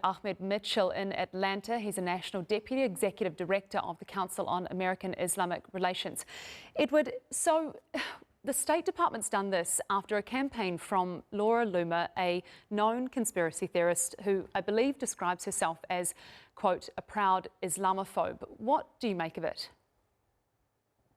Ahmed Mitchell in Atlanta. He's a National Deputy Executive Director of the Council on American-Islamic Relations. Edward, so the State Department's done this after a campaign from Laura Loomer, a known conspiracy theorist who I believe describes herself as, quote, a proud Islamophobe. What do you make of it?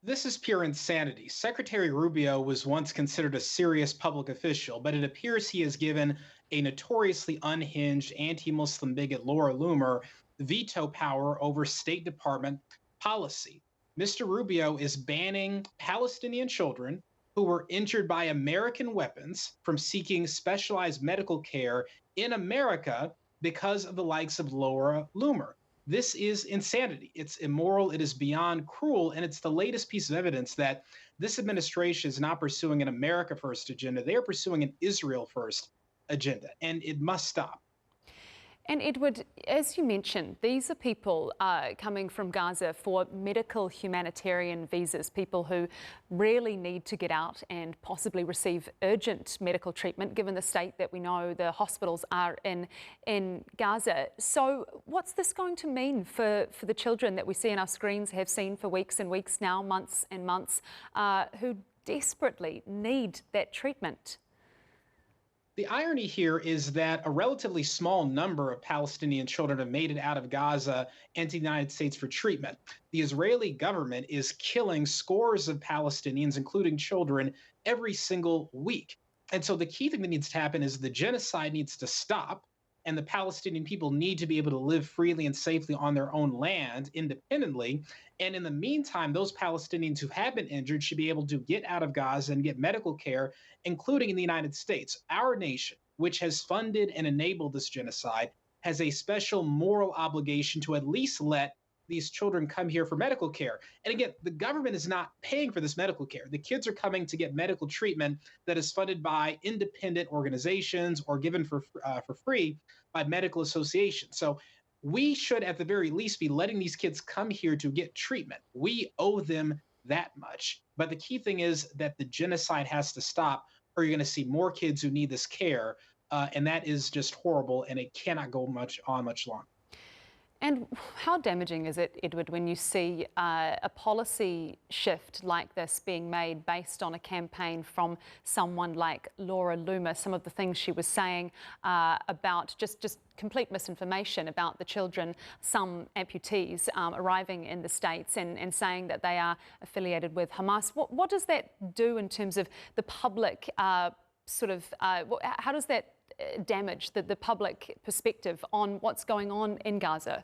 This is pure insanity. Secretary Rubio was once considered a serious public official, but it appears he has given a notoriously unhinged anti-Muslim bigot, Laura Loomer, veto power over State Department policy. Mr. Rubio is banning Palestinian children who were injured by American weapons from seeking specialized medical care in America because of the likes of Laura Loomer. This is insanity. It's immoral. It is beyond cruel. And it's the latest piece of evidence that this administration is not pursuing an America First agenda. They are pursuing an Israel First agenda, and it must stop. And Edward, as you mentioned, these are people coming from Gaza for medical humanitarian visas, people who really need to get out and possibly receive urgent medical treatment, given the state that we know the hospitals are in Gaza. So what's this going to mean for the children that we see on our screens, have seen for weeks and weeks now, months and months, who desperately need that treatment? The irony here is that a relatively small number of Palestinian children have made it out of Gaza and to the United States for treatment. The Israeli government is killing scores of Palestinians, including children, every single week. And so the key thing that needs to happen is the genocide needs to stop, and the Palestinian people need to be able to live freely and safely on their own land independently. And in the meantime, those Palestinians who have been injured should be able to get out of Gaza and get medical care, including in the United States. Our nation, which has funded and enabled this genocide, has a special moral obligation to at least let these children come here for medical care. And again, the government is not paying for this medical care. The kids are coming to get medical treatment that is funded by independent organizations or given for free by medical associations. So we should, at the very least, be letting these kids come here to get treatment. We owe them that much. But the key thing is that the genocide has to stop, or you're going to see more kids who need this care. And that is just horrible, and it cannot go much longer. And how damaging is it, Edward, when you see a policy shift like this being made based on a campaign from someone like Laura Loomer, some of the things she was saying about just complete misinformation about the children, some amputees arriving in the States and saying that they are affiliated with Hamas. What does that do in terms of the public how does that damage the public perspective on what's going on in Gaza?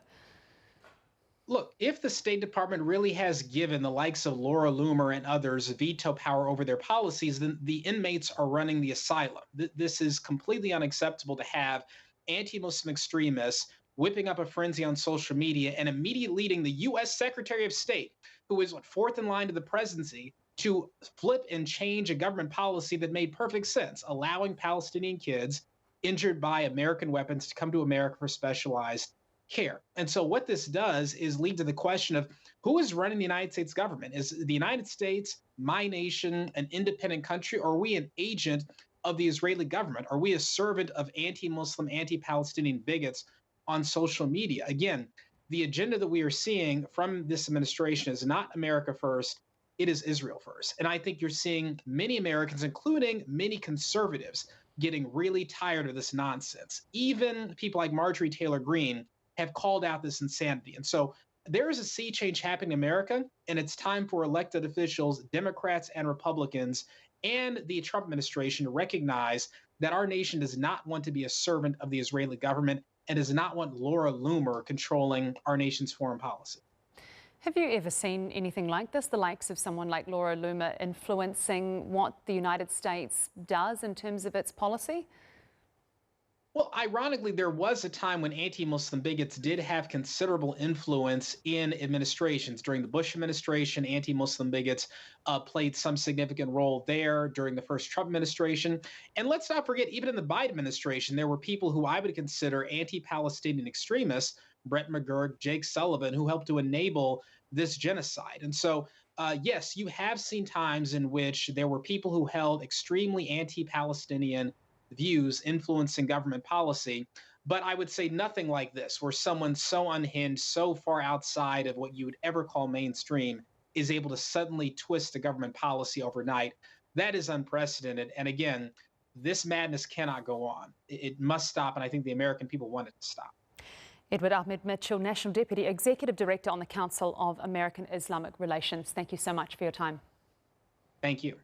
Look, if the State Department really has given the likes of Laura Loomer and others veto power over their policies, then the inmates are running the asylum. This is completely unacceptable to have anti-Muslim extremists whipping up a frenzy on social media and immediately leading the U.S. Secretary of State, who is fourth in line to the presidency, to flip and change a government policy that made perfect sense, allowing Palestinian kids injured by American weapons to come to America for specialized care. And so what this does is lead to the question of who is running the United States government? Is the United States, my nation, an independent country, or are we an agent of the Israeli government? Are we a servant of anti-Muslim, anti-Palestinian bigots on social media? Again, the agenda that we are seeing from this administration is not America first, it is Israel first. And I think you're seeing many Americans, including many conservatives, getting really tired of this nonsense. Even people like Marjorie Taylor Greene have called out this insanity. And so there is a sea change happening in America, and it's time for elected officials, Democrats and Republicans, and the Trump administration to recognize that our nation does not want to be a servant of the Israeli government and does not want Laura Loomer controlling our nation's foreign policy. Have you ever seen anything like this, the likes of someone like Laura Loomer influencing what the United States does in terms of its policy? Well, ironically, there was a time when anti-Muslim bigots did have considerable influence in administrations. During the Bush administration, anti-Muslim bigots played some significant role there during the first Trump administration. And let's not forget, even in the Biden administration, there were people who I would consider anti-Palestinian extremists, Brett McGurk, Jake Sullivan, who helped to enable this genocide. And so, yes, you have seen times in which there were people who held extremely anti-Palestinian views influencing government policy. But I would say nothing like this, where someone so unhinged, so far outside of what you would ever call mainstream, is able to suddenly twist a government policy overnight. That is unprecedented. And again, this madness cannot go on. It must stop. And I think the American people want it to stop. Edward Ahmed Mitchell, National Deputy Executive Director on the Council of American-Islamic Relations. Thank you so much for your time. Thank you.